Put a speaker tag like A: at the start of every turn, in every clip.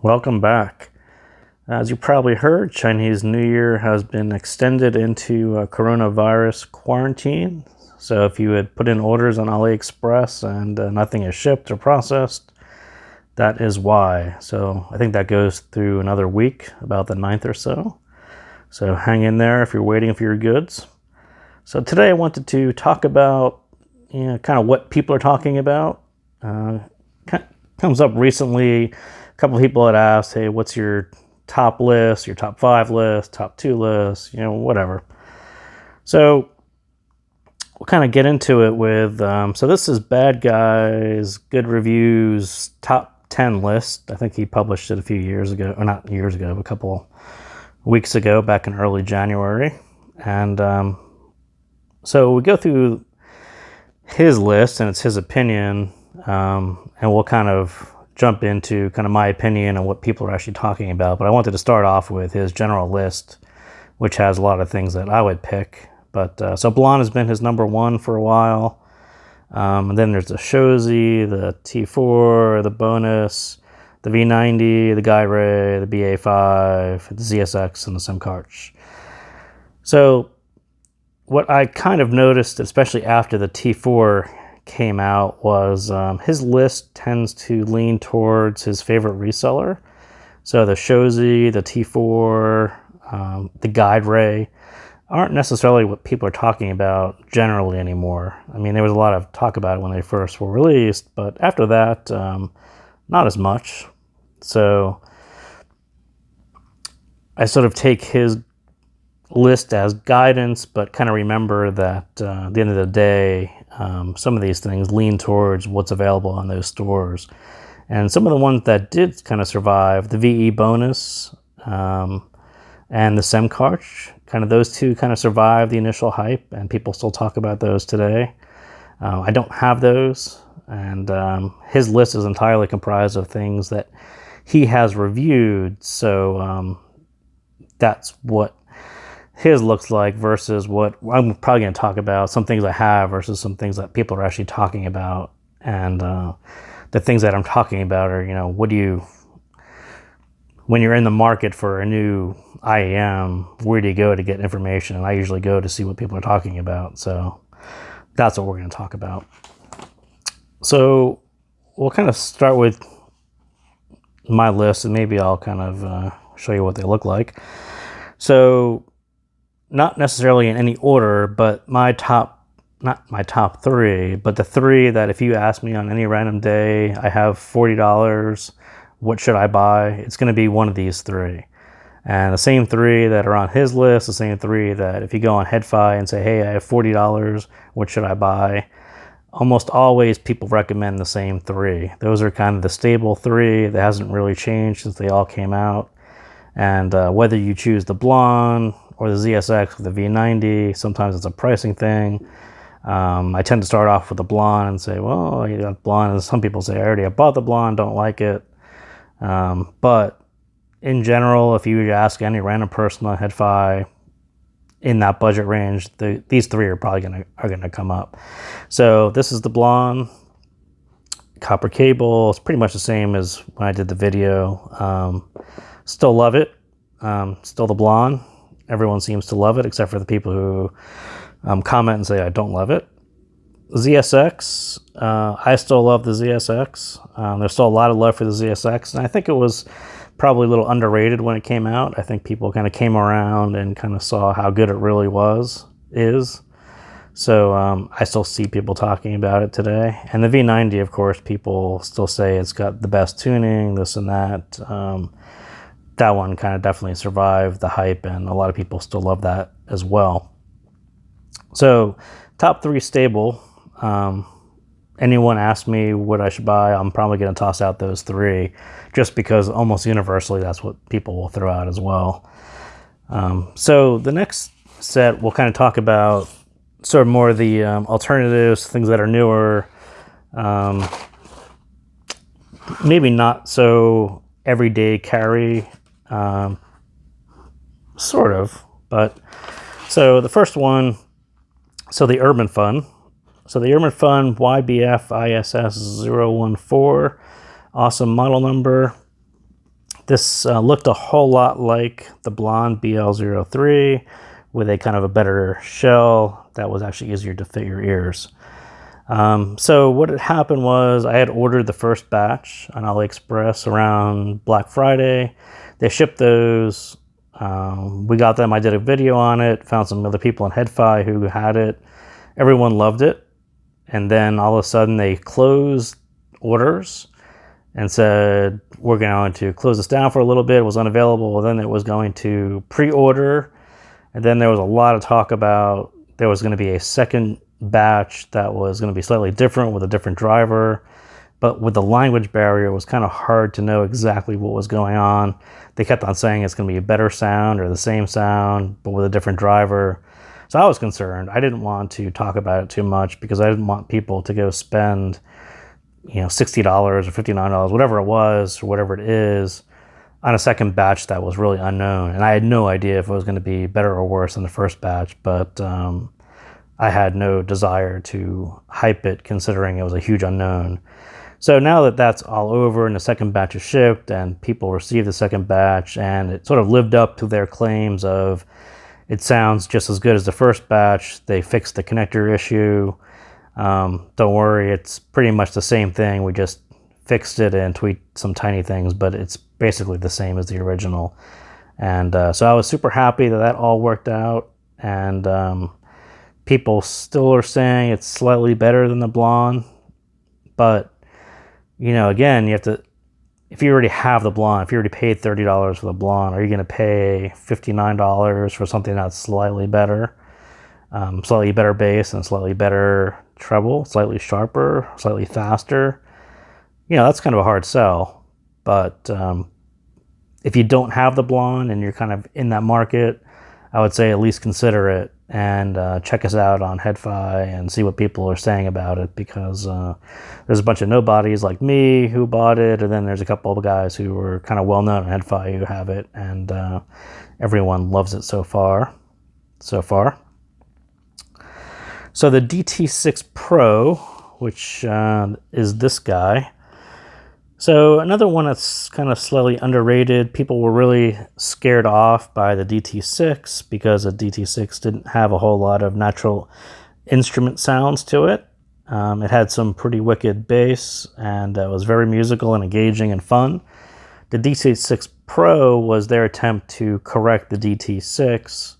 A: Welcome back. As you probably heard, Chinese New Year has been extended into coronavirus quarantine. So if you had put in orders on AliExpress and nothing is shipped or processed, that is why. So I think that goes through another week, about the 9th or so. So hang in there if you're waiting for your goods. So today I wanted to talk about kind of what people are talking about. Comes up recently. A couple of people had asked, hey, what's your top list, your top 5 list, top 2 list, whatever. So we'll kind of get into it with, so this is Bad Guys, Good Reviews, top 10 list. I think he published it a few years ago, or not years ago, a couple weeks ago, back in early January. And so we go through his list, and it's his opinion, and we'll kind of jump into kind of my opinion and what people are actually talking about. But I wanted to start off with his general list, which has a lot of things that I would pick. But so Blonde has been his number 1 for a while. And then there's the Shozi, the T4, the Bonus, the V90, the Guide Ray, the BA5, the ZSX, and the SimCarch. So what I kind of noticed, especially after the T4 came out, was his list tends to lean towards his favorite reseller. So the Shozi, the T4, the Guide Ray aren't necessarily what people are talking about generally anymore. I mean, there was a lot of talk about it when they first were released, but after that, not as much. So I sort of take his list as guidance, but kind of remember that at the end of the day, some of these things lean towards what's available on those stores. And some of the ones that did kind of survive, the VE Bonus and the SimCarch, kind of those two kind of survived the initial hype, and people still talk about those today. I don't have those, and his list is entirely comprised of things that he has reviewed, so that's what his looks like versus what I'm probably going to talk about, some things I have versus some things that people are actually talking about. And the things that I'm talking about are, when you're in the market for a new IEM, where do you go to get information? And I usually go to see what people are talking about. So that's what we're going to talk about. So we'll kind of start with my list, and maybe I'll kind of show you what they look like. So not necessarily in any order, but not my top 3, but the 3 that if you ask me on any random day, I have $40, what should I buy? It's going to be one of these 3. And the same 3 that are on his list, the same 3 that if you go on HeadFi and say, hey, I have $40, what should I buy? Almost always people recommend the same 3. Those are kind of the stable 3 that hasn't really changed since they all came out. And whether you choose the Blonde or the ZSX or the V90, sometimes it's a pricing thing. I tend to start off with the Blonde and say, well, you got Blonde, and some people say, I already bought the Blonde, don't like it. But in general, if you ask any random person on HeadFi in that budget range, these 3 are probably gonna come up. So this is the Blonde, copper cable. It's pretty much the same as when I did the video. Still love it. Still the Blonde. Everyone seems to love it, except for the people who comment and say I don't love it. ZSX, I still love the ZSX. There's still a lot of love for the ZSX, and I think it was probably a little underrated when it came out. I think people kind of came around and kind of saw how good it really is. So I still see people talking about it today. And the V90, of course, people still say it's got the best tuning, this and that. That one kind of definitely survived the hype, and a lot of people still love that as well. So top 3 stable. Anyone asks me what I should buy, I'm probably going to toss out those 3, just because almost universally that's what people will throw out as well. So the next set, we'll kind of talk about sort of more of the alternatives, things that are newer, maybe not so everyday carry, sort of. But so the first one, so the Urbanfun. So the Urbanfun YBF-ISS01, awesome model number. This looked a whole lot like the blonde BL03 with a kind of a better shell that was actually easier to fit your ears. So what had happened was I had ordered the first batch on AliExpress around Black Friday. They shipped those. We got them. I did a video on it, found some other people on HeadFi who had it. Everyone loved it. And then all of a sudden they closed orders and said, we're going to close this down for a little bit. It was unavailable. Then it was going to pre-order. And then there was a lot of talk about there was going to be a second batch that was going to be slightly different with a different driver. But with the language barrier, it was kind of hard to know exactly what was going on. They kept on saying it's going to be a better sound or the same sound, but with a different driver. So I was concerned. I didn't want to talk about it too much because I didn't want people to go spend, $60 or $59, whatever it was, or whatever it is, on a second batch that was really unknown. And I had no idea if it was going to be better or worse than the first batch, but I had no desire to hype it considering it was a huge unknown. So now that that's all over and the second batch is shipped and people received the second batch and it sort of lived up to their claims of it sounds just as good as the first batch, they fixed the connector issue. Don't worry, it's pretty much the same thing. We just fixed it and tweaked some tiny things, but it's basically the same as the original. And so I was super happy that that all worked out. And people still are saying it's slightly better than the blonde. But, again, you have to, if you already have the blonde, if you already paid $30 for the blonde, are you going to pay $59 for something that's slightly better? Slightly better bass and slightly better treble, slightly sharper, slightly faster. That's kind of a hard sell. But if you don't have the blonde and you're kind of in that market, I would say at least consider it and check us out on HeadFi and see what people are saying about it, because there's a bunch of nobodies like me who bought it, and then there's a couple of guys who are kind of well known on HeadFi who have it, and everyone loves it so far. So the DT6 Pro, which is this guy. So another one that's kind of slightly underrated. People were really scared off by the DT6 because the DT6 didn't have a whole lot of natural instrument sounds to it. It had some pretty wicked bass and it was very musical and engaging and fun. The DT6 Pro was their attempt to correct the DT6,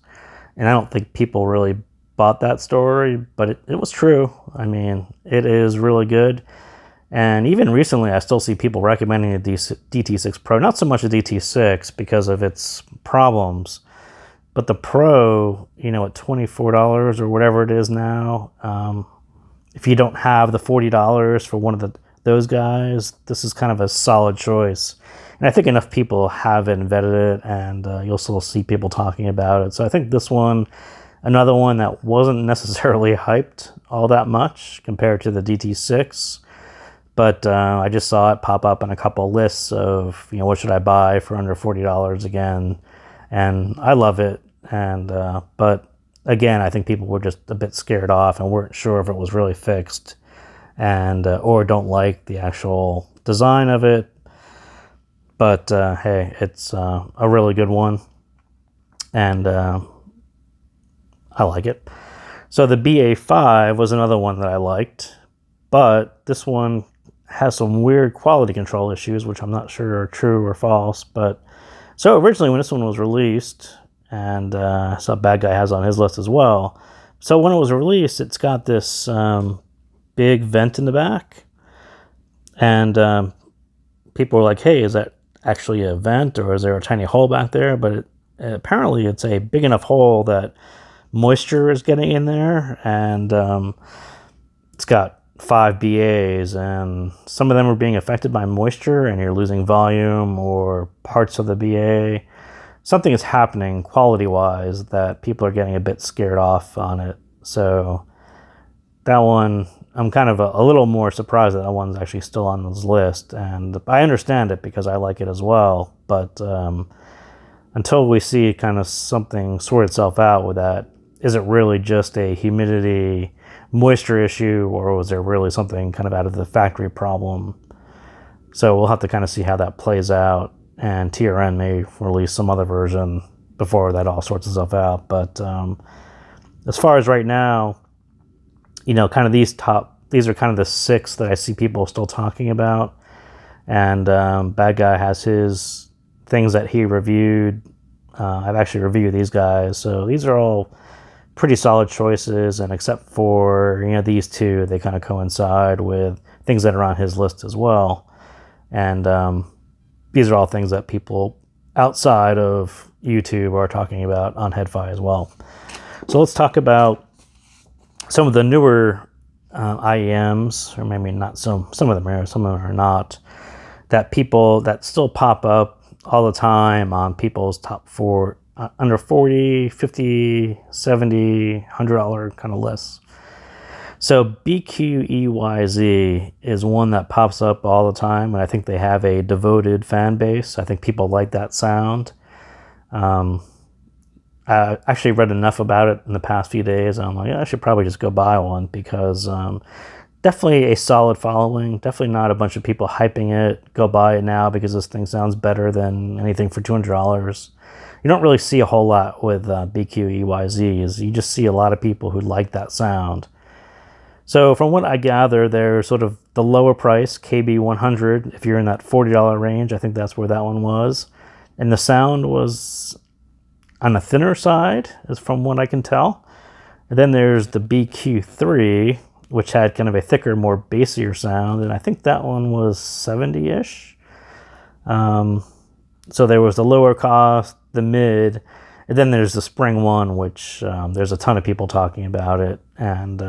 A: and I don't think people really bought that story, but it was true. I mean, it is really good. And even recently, I still see people recommending the DT6 Pro, not so much the DT6 because of its problems, but the Pro, at $24 or whatever it is now, if you don't have the $40 for one of those guys, this is kind of a solid choice. And I think enough people have it and vetted it, and you'll still see people talking about it. So I think this one, another one that wasn't necessarily hyped all that much compared to the DT6, but I just saw it pop up on a couple lists of, what should I buy for under $40 again, and I love it. And but again, I think people were just a bit scared off and weren't sure if it was really fixed, and or don't like the actual design of it. But hey, it's a really good one, and I like it. So the BA5 was another one that I liked, but this one has some weird quality control issues, which I'm not sure are true or false. But so originally when this one was released, and so Bad Guy has on his list as well. So when it was released, it's got this big vent in the back, and people were like, hey, is that actually a vent or is there a tiny hole back there? But apparently it's a big enough hole that moisture is getting in there, and it's got 5 BAs, and some of them are being affected by moisture and you're losing volume or parts of the BA. Something is happening quality-wise that people are getting a bit scared off on it. So that one, I'm kind of a little more surprised that one's actually still on this list, and I understand it because I like it as well, but until we see kind of something sort itself out with that, is it really just a humidity moisture issue, or was there really something kind of out of the factory problem? So we'll have to kind of see how that plays out. and TRN may release some other version before that all sorts itself out. But as far as right now, kind of these are kind of the 6 that I see people still talking about. And Bad Guy has his things that he reviewed. I've actually reviewed these guys, so these are all pretty solid choices. And except for these 2, they kind of coincide with things that are on his list as well. And these are all things that people outside of YouTube are talking about on HeadFi as well. So let's talk about some of the newer IEMs, or maybe not some of them are, some of them are not, that still pop up all the time on people's top 4, under 40, 50, 70, $100 kind of lists. So BQEYZ is one that pops up all the time, and I think they have a devoted fan base. I think people like that sound. I actually read enough about it in the past few days. I'm like, I should probably just go buy one, because definitely a solid following. Definitely not a bunch of people hyping it. Go buy it now because this thing sounds better than anything for $200. You don't really see a whole lot with BQEYZ. Is you just see a lot of people who like that sound. So from what I gather, they're sort of the lower price, KB100. If you're in that $40 range, I think that's where that one was. And the sound was on the thinner side, is from what I can tell. And then there's the BQ3, which had kind of a thicker, more bassier sound, and I think that one was 70-ish. So there was the lower cost, the mid, and then there's the Spring One, which there's a ton of people talking about it. And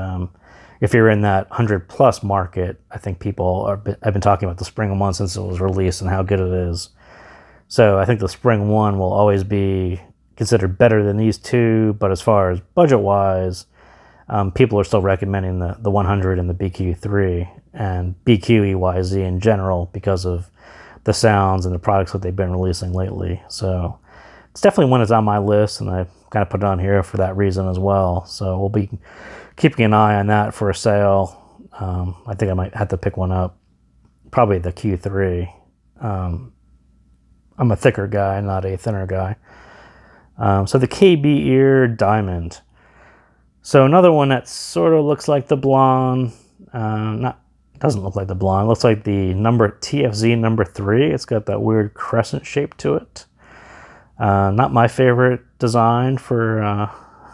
A: if you're in that 100+ market, I think people have been talking about the Spring One since it was released and how good it is. So I think the Spring One will always be considered better than these 2, but as far as budget-wise, people are still recommending the 100 and the BQ3 and BQEYZ in general because of the sounds and the products that they've been releasing lately. So it's definitely one that's on my list, and I kind of put it on here for that reason as well. So we'll be keeping an eye on that for a sale. I think I might have to pick one up, probably the Q3. I'm a thicker guy, not a thinner guy. So the KB Ear Diamond. So another one that sort of looks like the blonde, doesn't look like the blonde, looks like the TFZ number 3. It's got that weird crescent shape to it. Not my favorite design for an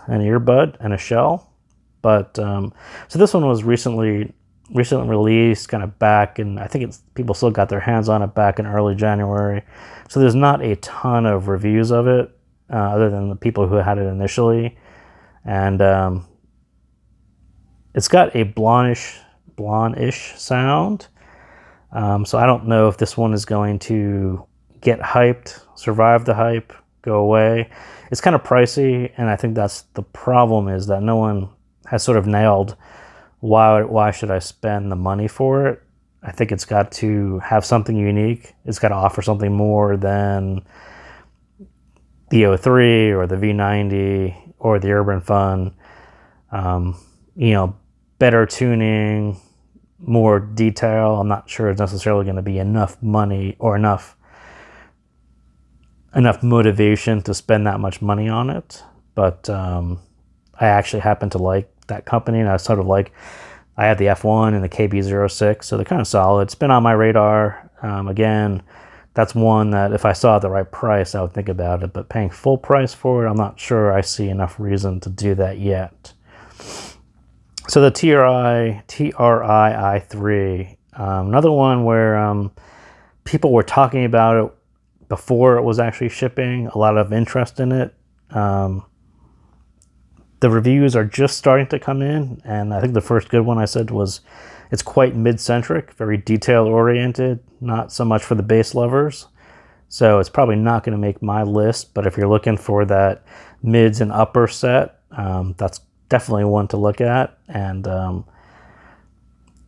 A: earbud and a shell, but so this one was recently released, kind of back, and I think people still got their hands on it back in early January. So there's not a ton of reviews of it, other than the people who had it initially. And it's got a blondish sound. So I don't know if this one is going to get hyped, survive the hype, go away. It's kind of pricey, and I think that's the problem, is that no one has sort of nailed why should I spend the money for it. I think it's got to have something unique. It's got to offer something more than the O3 or the V90 or the Urbanfun. Better tuning, more detail. I'm not sure it's necessarily going to be enough money or enough motivation to spend that much money on it. But I actually happen to like that company, and I sort of like, I have the F1 and the KB06, so they're kind of solid. It's been on my radar. Again, that's one that if I saw the right price, I would think about it, but paying full price for it, I'm not sure I see enough reason to do that yet. So the TRI-i3, another one where people were talking about it before it was actually shipping, a lot of interest in it. The reviews are just starting to come in, and I think the first good one I said was it's quite mid-centric, very detail-oriented, not so much for the bass lovers. So it's probably not going to make my list, but if you're looking for that mids and upper set, that's definitely one to look at. And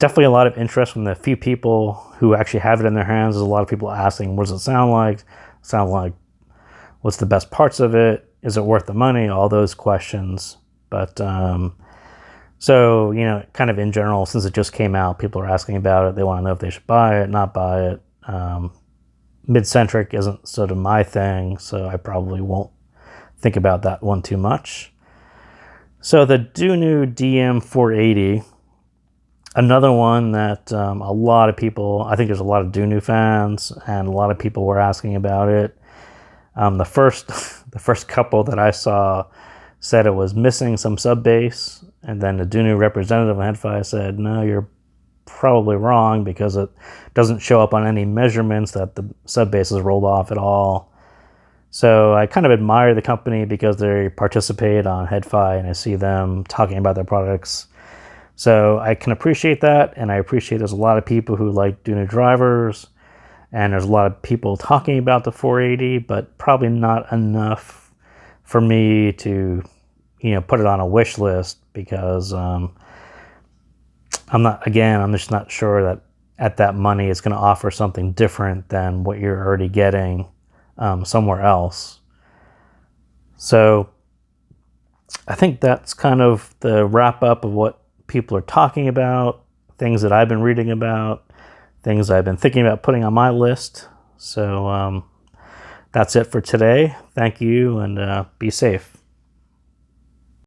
A: definitely a lot of interest from the few people who actually have it in their hands. There's a lot of people asking, what does it sound like? What's the best parts of it? Is it worth the money? All those questions. But so, kind of in general, since it just came out, people are asking about it. They want to know if they should buy it, not buy it. mid-centric isn't sort of my thing, so I probably won't think about that one too much. So the Dunu DM480, another one that a lot of people, I think there's a lot of Dunu fans, and a lot of people were asking about it. The first couple that I saw said it was missing some sub base, and then the Dunu representative on HeadFi said, no, you're probably wrong because it doesn't show up on any measurements that the sub base is rolled off at all. So I kind of admire the company because they participate on HeadFi and I see them talking about their products. So I can appreciate that, and I appreciate there's a lot of people who like Dunu drivers, and there's a lot of people talking about the 480, but probably not enough for me to, put it on a wish list because I'm just not sure that at that money it's going to offer something different than what you're already getting somewhere else. So I think that's kind of the wrap up of what people are talking about, things that I've been reading about, things I've been thinking about putting on my list. So that's it for today. Thank you, and be safe.